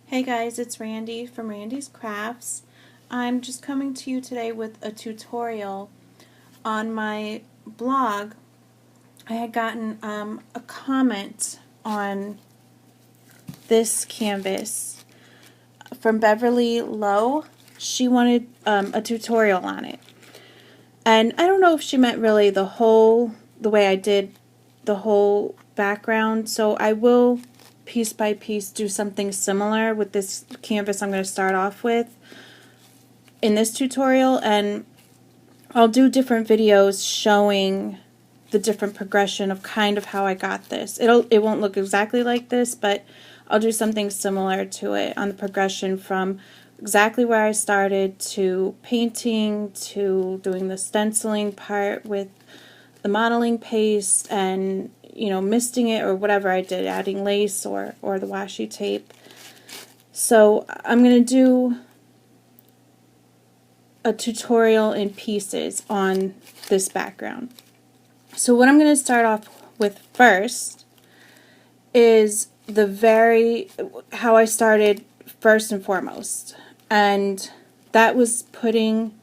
Hey guys, it's Randy from Randy's Crafts. I'm just coming to you today with a tutorial. On my blog, I had gotten a comment on this canvas from Beverly Lowe. She wanted a tutorial on it. And I don't know if she meant really the way I did the whole background, so I will piece by piece do something similar with this canvas I'm going to start off with in this tutorial, and I'll do different videos showing the different progression of kind of how I got this. It won't look exactly like this, but I'll do something similar to it on the progression from exactly where I started to painting to doing the stenciling part with the modeling paste and misting it or whatever I did, adding lace or the washi tape. So I'm going to do a tutorial in pieces on this background. So what I'm going to start off with first is how I started first and foremost, and that was putting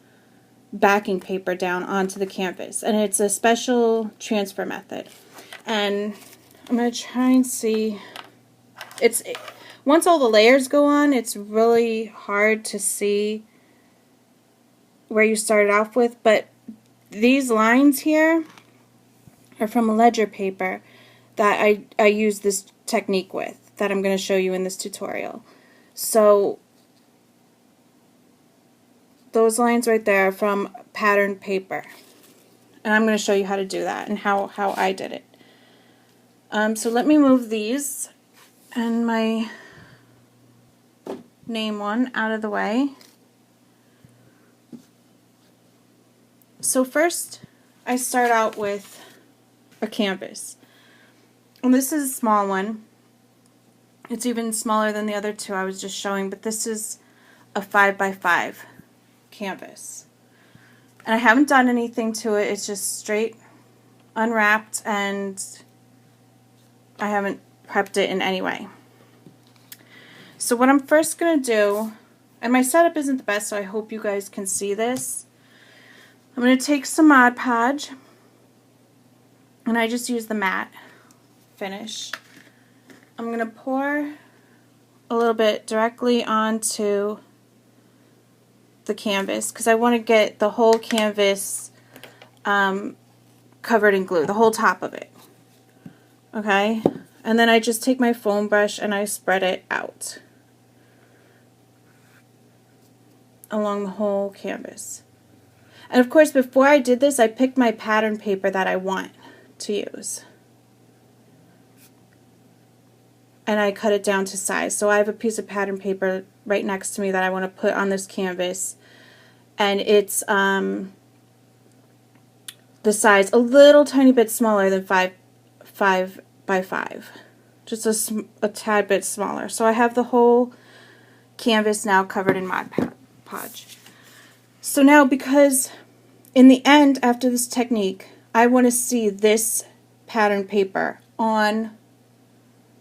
backing paper down onto the canvas, and it's a special transfer method. And I'm going to try and see, once all the layers go on, it's really hard to see where you started off with, but these lines here are from a ledger paper that I use this technique with, that I'm going to show you in this tutorial. So those lines right there are from patterned paper, and I'm going to show you how to do that and how I did it. So let me move these and my name one out of the way. So first I start out with a canvas, and this is a small one. It's even smaller than the other two I was just showing, but this is a 5x5 canvas, and I haven't done anything to it. It's just straight unwrapped, and I haven't prepped it in any way. So what I'm first going to do, and my setup isn't the best, so I hope you guys can see this. I'm going to take some Mod Podge, and I just use the matte finish. I'm going to pour a little bit directly onto the canvas because I want to get the whole canvas covered in glue, the whole top of it. Okay? And then I just take my foam brush and I spread it out along the whole canvas. And of course, before I did this, I picked my pattern paper that I want to use, and I cut it down to size. So I have a piece of pattern paper right next to me that I want to put on this canvas, and it's the size a little tiny bit smaller than 5x5, just a tad bit smaller. So I have the whole canvas now covered in Mod Podge. So now, because in the end, after this technique, I want to see this pattern paper on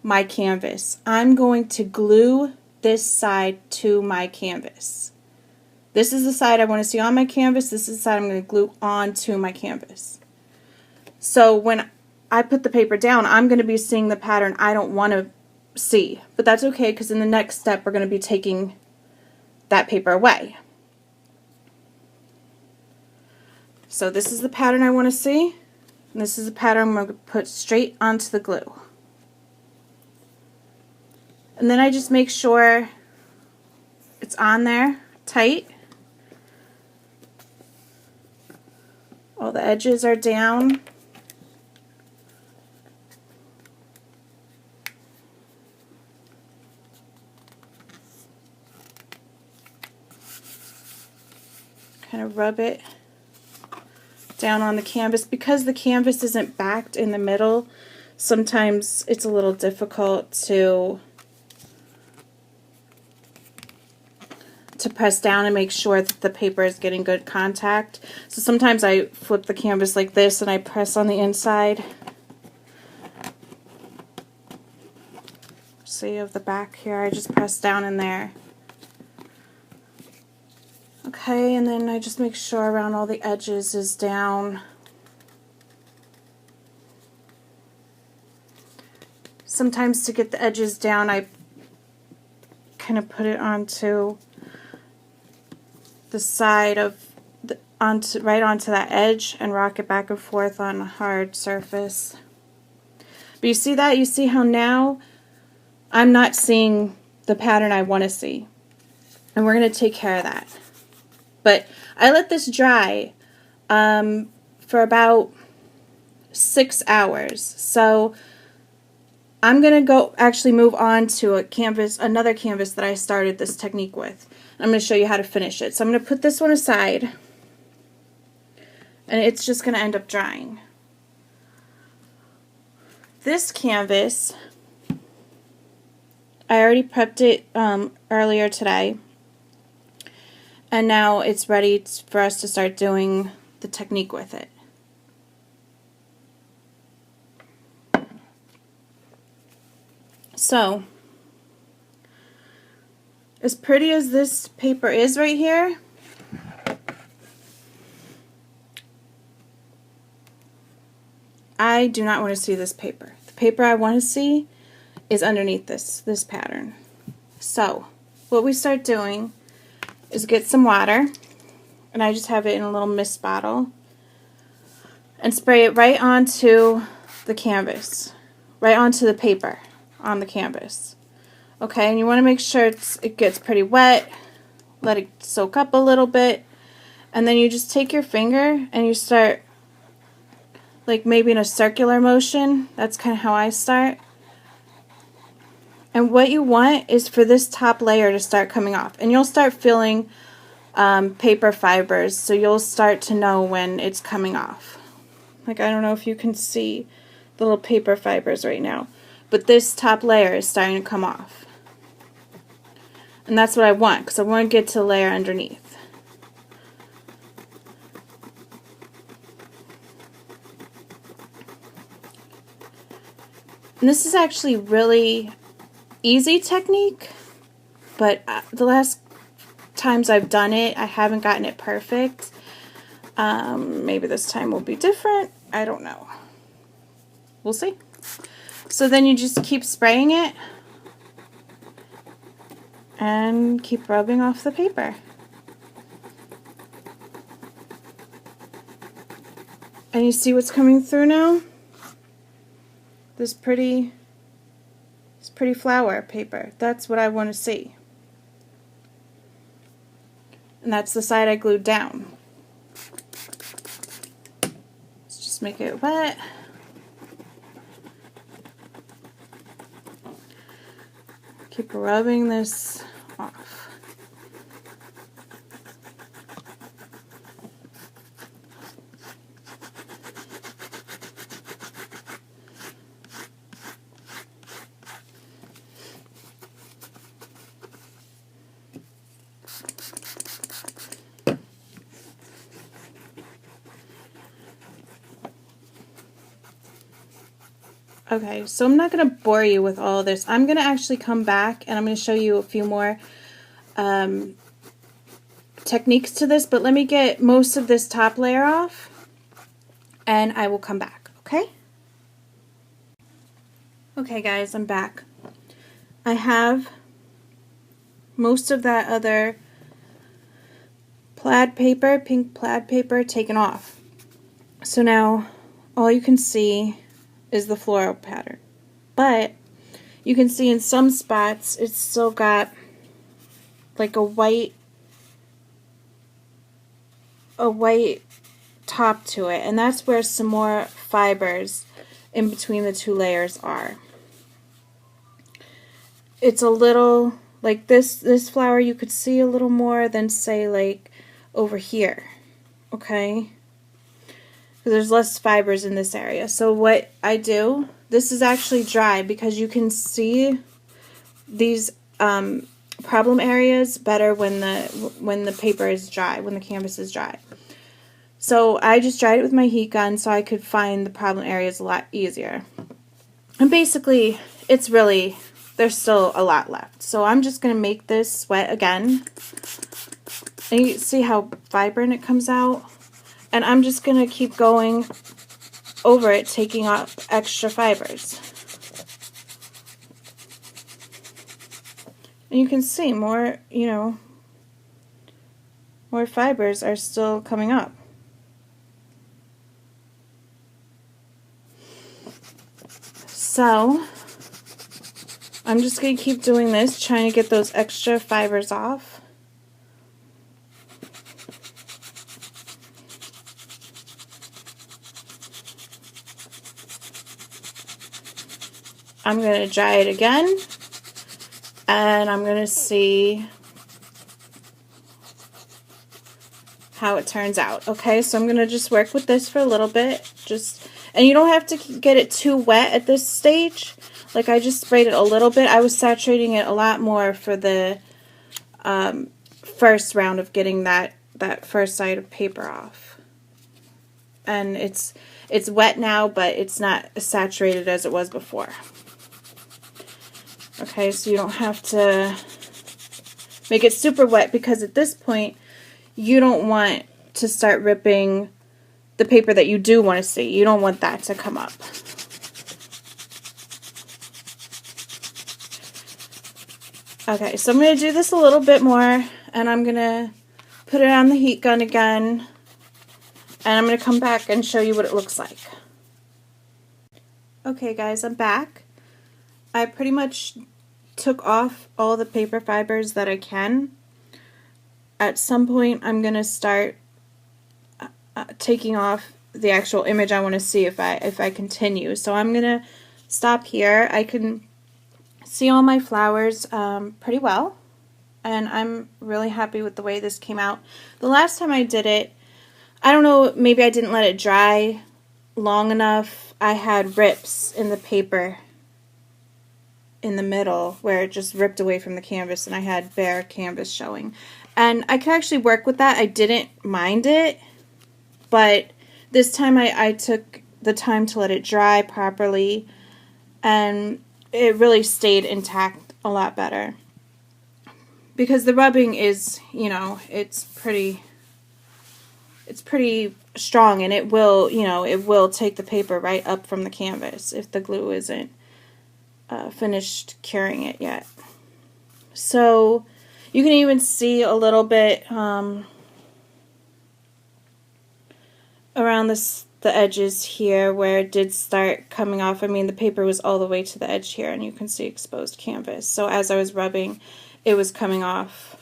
my canvas, I'm going to glue this side to my canvas. This is the side I want to see on my canvas. This is the side I'm going to glue onto my canvas. So when I put the paper down, I'm going to be seeing the pattern I don't want to see. But that's okay, because in the next step, we're going to be taking that paper away. So this is the pattern I want to see, and this is the pattern I'm going to put straight onto the glue. And then I just make sure it's on there tight. All the edges are down. Kind of rub it down on the canvas. Because the canvas isn't backed in the middle, sometimes it's a little difficult to press down and make sure that the paper is getting good contact. So sometimes I flip the canvas like this and I press on the inside. So see, of the back here. I just press down in there. Okay, and then I just make sure around all the edges is down. Sometimes to get the edges down, I kind of put it onto the side of right onto that edge and rock it back and forth on a hard surface. But you see that? You see how now I'm not seeing the pattern I want to see. And we're going to take care of that. But I let this dry for about 6 hours. So I'm going to actually move on to another canvas that I started this technique with. I'm going to show you how to finish it. So I'm going to put this one aside, and it's just going to end up drying. This canvas, I already prepped it earlier today, and now it's ready for us to start doing the technique with it. So, as pretty as this paper is right here, I do not want to see this paper. The paper I want to see is underneath this pattern. So, what we start doing is get some water, and I just have it in a little mist bottle, and spray it right onto the canvas, right onto the paper on the canvas. Okay, and you want to make sure it gets pretty wet. Let it soak up a little bit, and then you just take your finger and you start like maybe in a circular motion. That's kind of how I start. And what you want is for this top layer to start coming off, and you'll start feeling paper fibers, so you'll start to know when it's coming off. Like, I don't know if you can see the little paper fibers right now, but this top layer is starting to come off. And that's what I want, because I want to get to the layer underneath. And this is actually really easy technique, but the last times I've done it, I haven't gotten it perfect. Maybe this time will be different. I don't know. We'll see. So then you just keep spraying it and keep rubbing off the paper. And you see what's coming through now? This pretty flower paper. That's what I want to see. And that's the side I glued down. Let's just make it wet. Keep rubbing this off. Okay, so I'm not going to bore you with all of this. I'm going to actually come back and I'm going to show you a few more techniques to this, but let me get most of this top layer off and I will come back, okay? Okay guys, I'm back. I have most of that other plaid paper, pink plaid paper, taken off. So now all you can see is the floral pattern, but you can see in some spots it's still got like a white top to it, and that's where some more fibers in between the two layers are. It's a little like this flower, you could see a little more than say like over here, okay? There's less fibers in this area. So what I do, this is actually dry because you can see these problem areas better when the paper is dry, when the canvas is dry. So I just dried it with my heat gun so I could find the problem areas a lot easier. And basically, it's really there's still a lot left. So I'm just going to make this wet again. And you see how vibrant it comes out? And I'm just going to keep going over it, taking off extra fibers. And you can see more, you know, more fibers are still coming up. So I'm just going to keep doing this, trying to get those extra fibers off. I'm going to dry it again, and I'm going to see how it turns out. Okay, so I'm going to just work with this for a little bit. And you don't have to get it too wet at this stage. Like, I just sprayed it a little bit. I was saturating it a lot more for the first round of getting that first side of paper off. And it's wet now, but it's not as saturated as it was before. Okay, so you don't have to make it super wet, because at this point you don't want to start ripping the paper that you do want to see. You don't want that to come up. Okay, so I'm going to do this a little bit more, and I'm going to put it on the heat gun again, and I'm going to come back and show you what it looks like. Okay guys, I'm back. I pretty much took off all the paper fibers that I can. At some point I'm going to start taking off the actual image I want to see if I continue. So I'm going to stop here. I can see all my flowers pretty well, and I'm really happy with the way this came out. The last time I did it, I don't know, maybe I didn't let it dry long enough. I had rips in the paper in the middle where it just ripped away from the canvas, and I had bare canvas showing. And I could actually work with that. I didn't mind it, but this time I took the time to let it dry properly, and it really stayed intact a lot better. Because the rubbing is, you know, it's pretty strong, and it will, you know, it will take the paper right up from the canvas if the glue isn't finished curing it yet. So you can even see a little bit around the edges here where it did start coming off. I mean, the paper was all the way to the edge here, and you can see exposed canvas. So as I was rubbing, it was coming off.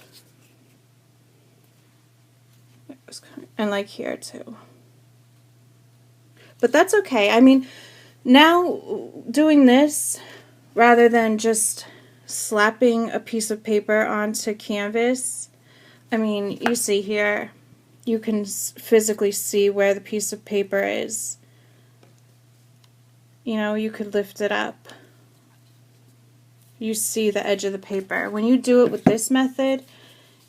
And like here too. But that's okay. I mean, now doing this, rather than just slapping a piece of paper onto canvas, I mean, you see here, you can physically see where the piece of paper is. You know, you could lift it up. You see the edge of the paper. When you do it with this method,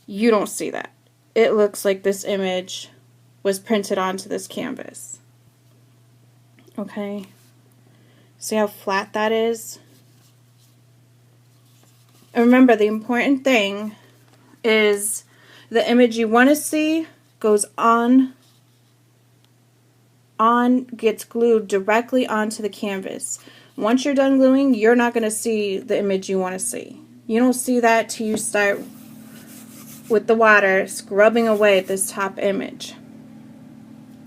you don't see that. It looks like this image was printed onto this canvas. Okay? See how flat that is? And remember, the important thing is the image you want to see goes gets glued directly onto the canvas. Once you're done gluing, you're not going to see the image you want to see. You don't see that till you start with the water scrubbing away this top image.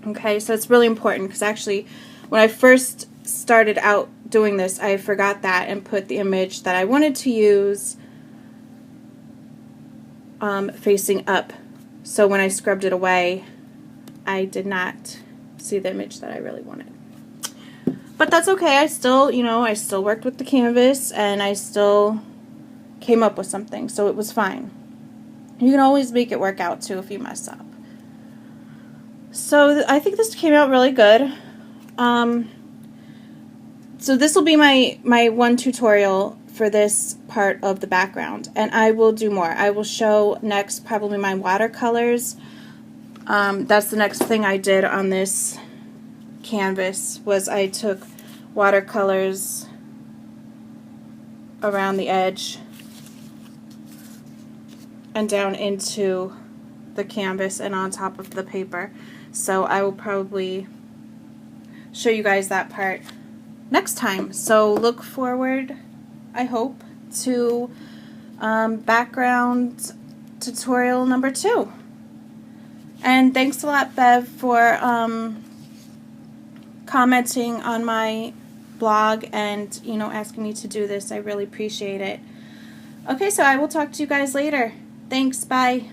Okay, so it's really important, because actually when I first started out doing this, I forgot that and put the image that I wanted to use facing up. So when I scrubbed it away, I did not see the image that I really wanted. But that's okay. I still, you know, I still worked with the canvas, and I still came up with something, so it was fine. You can always make it work out too if you mess up. So I think this came out really good. So this will be my one tutorial for this part of the background, and I will do more. I will show next probably my watercolors. That's the next thing I did on this canvas, was I took watercolors around the edge and down into the canvas and on top of the paper. So I will probably show you guys that part next time. So look forward, I hope, to background tutorial number 2. And thanks a lot, Bev, for commenting on my blog and, you know, asking me to do this. I really appreciate it. Okay, so I will talk to you guys later. Thanks, bye.